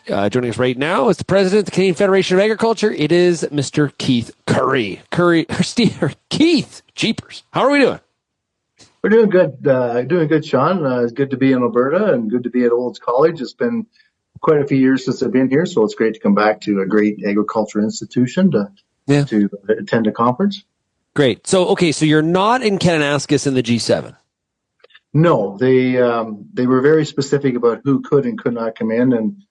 Joining us right now is the president of the Canadian Federation of Agriculture. It is Mr. Keith Currie. Keith, jeepers. How are we doing? We're doing good. Sean. It's good to be in Alberta and good to be at Olds College. It's been quite a few years since I've been here, so it's great to come back to a great agriculture institution to attend a conference. Great. So you're not in Kananaskis in the G7. No, they were very specific about who could and could not come in, and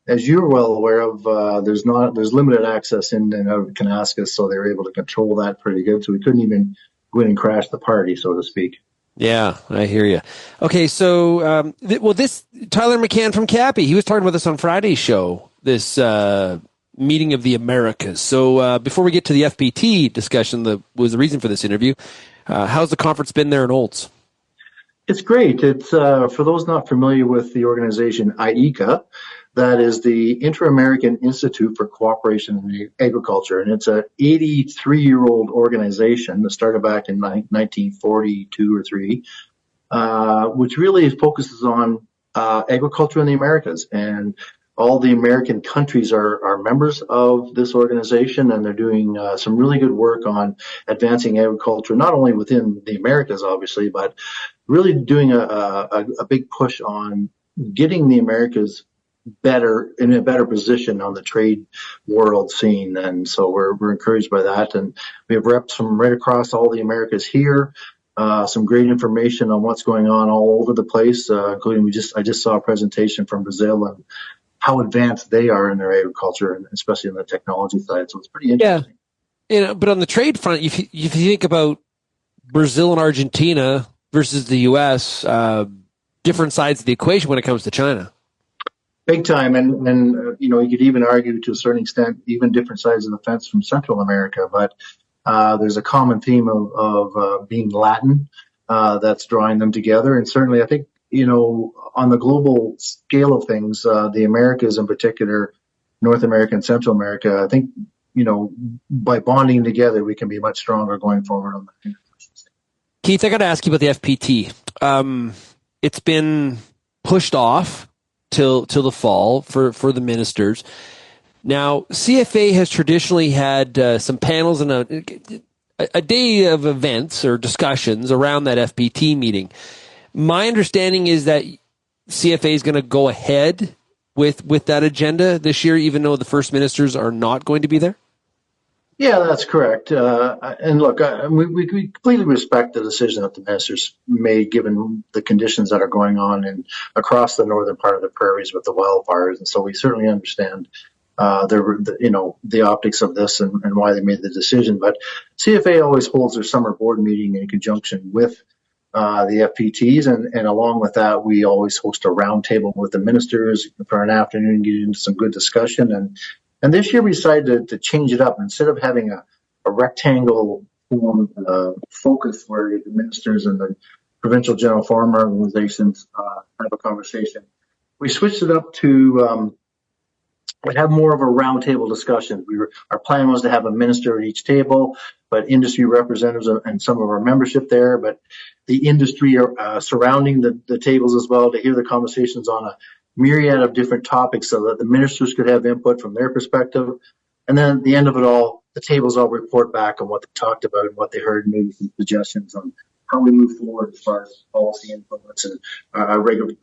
as you're well aware of, there's limited access in and out of Kananaskis, so they were able to control that pretty good. So we couldn't even go in and crash the party, so to speak. Yeah, I hear you. Okay, so this Tyler McCann from Cappy, he was talking about this on Friday's show. This meeting of the Americas. So before we get to the FPT discussion, was the reason for this interview. How's the conference been there in Olds? It's great. It's for those not familiar with the organization IICA, that is the Inter-American Institute for Cooperation in Agriculture, and it's an 83-year-old organization that started back in 1942 or 3, which really focuses on agriculture in the Americas. And all the American countries are members of this organization, and they're doing some really good work on advancing agriculture, not only within the Americas, obviously, but really doing a big push on getting the Americas in a better position on the trade world scene. And so we're encouraged by that. And we have reps from right across all the Americas here. Some great information on what's going on all over the place, including I just saw a presentation from Brazil and how advanced they are in their agriculture, and especially on the technology side. So it's pretty interesting. Yeah, but on the trade front, if you think about Brazil and Argentina versus the U.S., different sides of the equation when it comes to China. Big time, and you could even argue to a certain extent even different sides of the fence from Central America. But there's a common theme of being Latin that's drawing them together, and certainly I think on the global scale of things, the Americas in particular, North America and Central America, I think by bonding together we can be much stronger going forward on that. Keith, I got to ask you about the FPT. It's been pushed off till the fall for the ministers. Now, CFA has traditionally had some panels and a day of events or discussions around that FPT meeting. My understanding is that CFA is going to go ahead with that agenda this year, even though the first ministers are not going to be there. Yeah, that's correct. And look, we completely respect the decision that the ministers made, given the conditions that are going on across the northern part of the prairies with the wildfires. And so we certainly understand the optics of this and why they made the decision. But CFA always holds their summer board meeting in conjunction with the FPTs, and along with that, we always host a roundtable with the ministers for an afternoon, get into some good discussion. And this year we decided to change it up. Instead of having a rectangle form focus where the ministers and the provincial general farm organizations have a conversation, we switched it up to have more of a roundtable discussion. Our plan was to have a minister at each table, but industry representatives and some of our membership there, but the industry surrounding the tables as well, to hear the conversations on a myriad of different topics so that the ministers could have input from their perspective. And then at the end of it all, the tables all report back on what they talked about and what they heard, and maybe some suggestions on how we move forward as far as policy influence and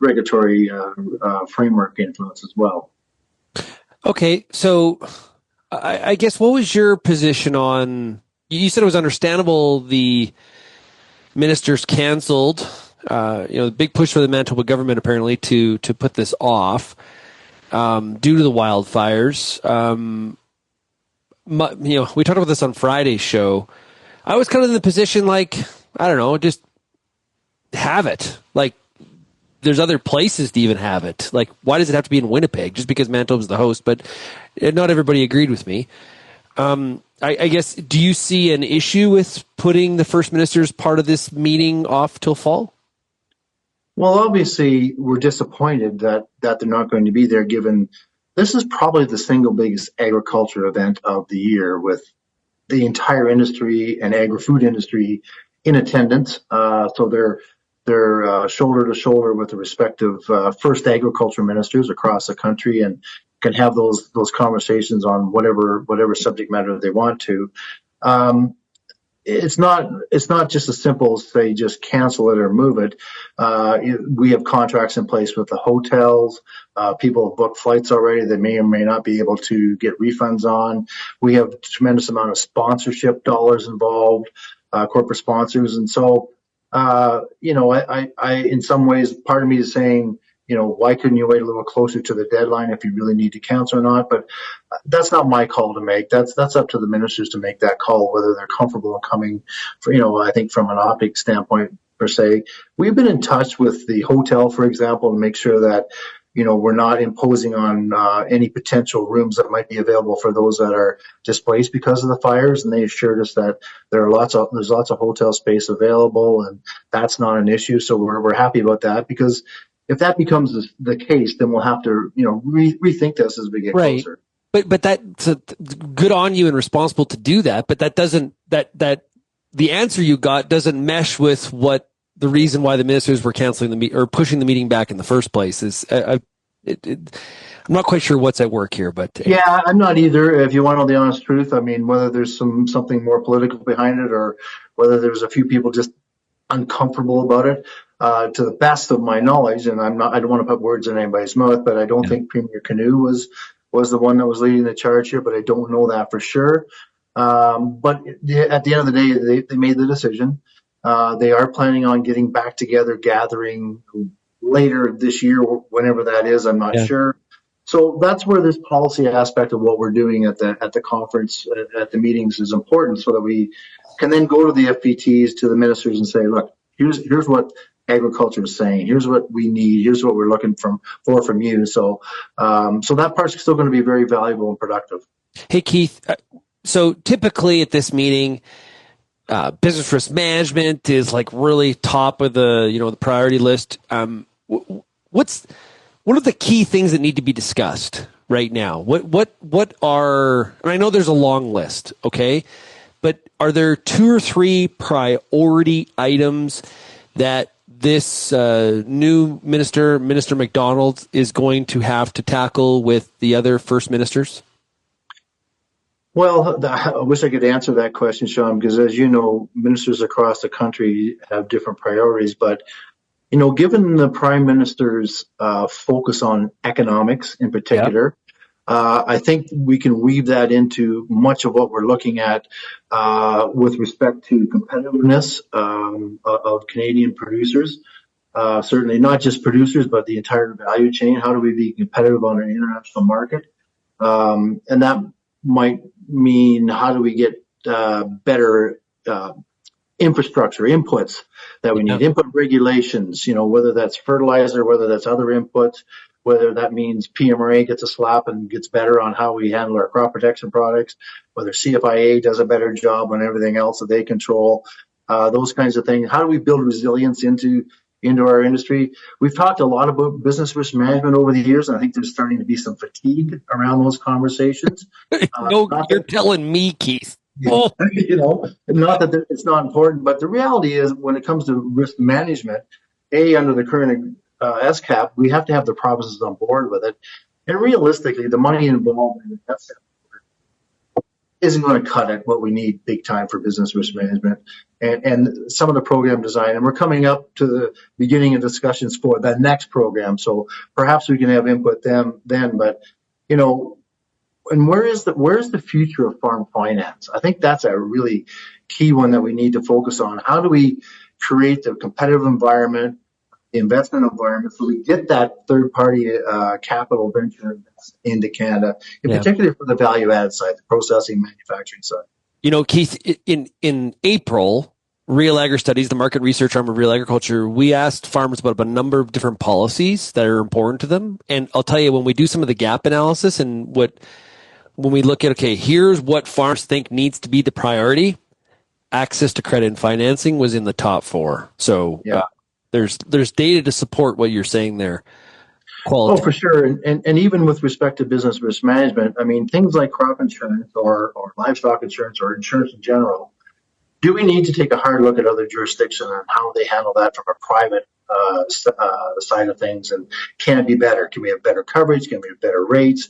regulatory framework influence as well. Okay, so I guess what was your position on, you said it was understandable the ministers canceled, the big push for the Manitoba government apparently to put this off due to the wildfires. We talked about this on Friday's show. I was kind of in the position just have it. Like, there's other places to even have it. Like, why does it have to be in Winnipeg? Just because Manitoba's the host, but not everybody agreed with me. I guess, do you see an issue with putting the First Minister's part of this meeting off till fall? Well, obviously, we're disappointed that they're not going to be there, given this is probably the single biggest agriculture event of the year, with the entire industry and agri-food industry in attendance. So they're shoulder to shoulder with the respective first agriculture ministers across the country, and can have those conversations on whatever subject matter they want to. Um, it's not just as simple as say just cancel it or move it. We have contracts in place with the hotels. People have booked flights already that may or may not be able to get refunds on. We have a tremendous amount of sponsorship dollars involved, corporate sponsors, and so I in some ways, part of me is saying, why couldn't you wait a little closer to the deadline if you really need to cancel or not? But that's not my call to make. That's up to the ministers to make that call, whether they're comfortable in coming. I think from an optics standpoint per se, we've been in touch with the hotel, for example, to make sure that we're not imposing on any potential rooms that might be available for those that are displaced because of the fires. And they assured us that there's lots of hotel space available, and that's not an issue. So we're happy about that, because if that becomes the case, then we'll have to rethink this as we get closer. But that's good on you and responsible to do that. But that doesn't that the answer you got doesn't mesh with what the reason why the ministers were canceling or pushing the meeting back in the first place is. I'm not quite sure what's at work here, but yeah, I'm not either. If you want to know the honest truth, I mean, whether there's something more political behind it, or whether there's a few people just uncomfortable about it. To the best of my knowledge, and I don't want to put words in anybody's mouth, but I don't think Premier Canoe was the one that was leading the charge here, but I don't know that for sure. But at the end of the day, they made the decision. They are planning on getting back together, gathering later this year, whenever that is. I'm not sure. So that's where this policy aspect of what we're doing at the conference, at the meetings, is important, so that we can then go to the FPTs, to the ministers, and say, look, here's what agriculture is saying. Here's what we need. Here's what we're looking for from you. So that part's still going to be very valuable and productive. Hey, Keith. So typically at this meeting, business risk management is like really top of the priority list. What are the key things that need to be discussed right now? What are? And I know there's a long list, okay, but are there 2 or 3 priority items that this new Minister McDonald, is going to have to tackle with the other first ministers? Well, I wish I could answer that question, Sean, because as you know, ministers across the country have different priorities. But, given the Prime Minister's focus on economics in particular, I think we can weave that into much of what we're looking at with respect to competitiveness of Canadian producers. Certainly not just producers, but the entire value chain. How do we be competitive on an international market? And that might mean, how do we get better infrastructure inputs that we need, input regulations, whether that's fertilizer, whether that's other inputs, whether that means PMRA gets a slap and gets better on how we handle our crop protection products, whether CFIA does a better job on everything else that they control, those kinds of things. How do we build resilience into our industry? We've talked a lot about business risk management over the years, and I think there's starting to be some fatigue around those conversations. No, you're telling me, Keith. Not that it's not important, but the reality is, when it comes to risk management, under the current SCAP, we have to have the provinces on board with it. And realistically, the money involved in the SCAP isn't going to cut it what we need big time for business risk management and some of the program design. And we're coming up to the beginning of discussions for the next program. So perhaps we can have input then. But, and where is the future of farm finance? I think that's a really key one that we need to focus on. How do we create the competitive environment, the investment environment, so we get that third-party capital venture into Canada, in particular for the value-added side, the processing, manufacturing side. Keith, in April, RealAgri Studies, the market research arm of RealAgriculture, we asked farmers about a number of different policies that are important to them. And I'll tell you, when we do some of the gap analysis and when we look at, okay, here's what farmers think needs to be the priority, access to credit and financing was in the top 4. So there's data to support what you're saying there. Oh, for sure. And even with respect to business risk management, I mean, things like crop insurance or livestock insurance or insurance in general, do we need to take a hard look at other jurisdictions and how they handle that from a private side of things? And can it be better? Can we have better coverage? Can we have better rates?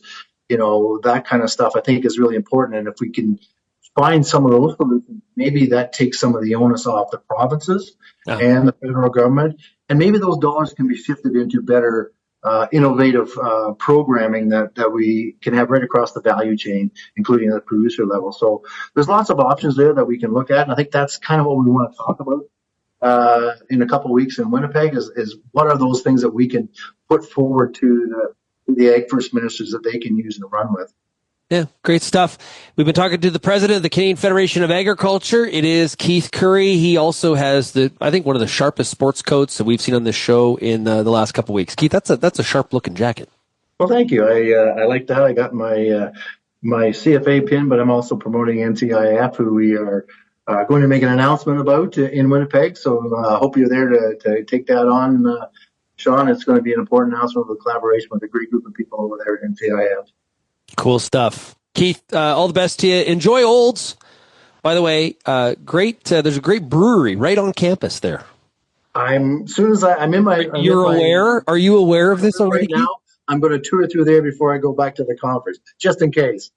that kind of stuff I think is really important. And if we can find some of those solutions, maybe that takes some of the onus off the provinces and the federal government. And maybe those dollars can be shifted into better innovative programming that we can have right across the value chain, including at the producer level. So there's lots of options there that we can look at. And I think that's kind of what we want to talk about in a couple of weeks in Winnipeg is what are those things that we can put forward to the Ag First Ministers that they can use and run with. Yeah, great stuff. We've been talking to the president of the Canadian Federation of Agriculture. It is Keith Currie. He also has I think one of the sharpest sports coats that we've seen on this show in the last couple of weeks. Keith, that's a sharp looking jacket. Well, thank you. I like that. I got my CFA pin, but I'm also promoting NCIF, who we are going to make an announcement about in Winnipeg. So I hope you're there to take that on, Sean. It's going to be an important announcement of a collaboration with a great group of people over there at NCIF. Cool stuff. Keith, all the best to you. Enjoy Olds. By the way, great. There's a great brewery right on campus there. As soon as I'm in my... You're aware? Are you aware of this already? Right now, I'm going to tour through there before I go back to the conference, just in case.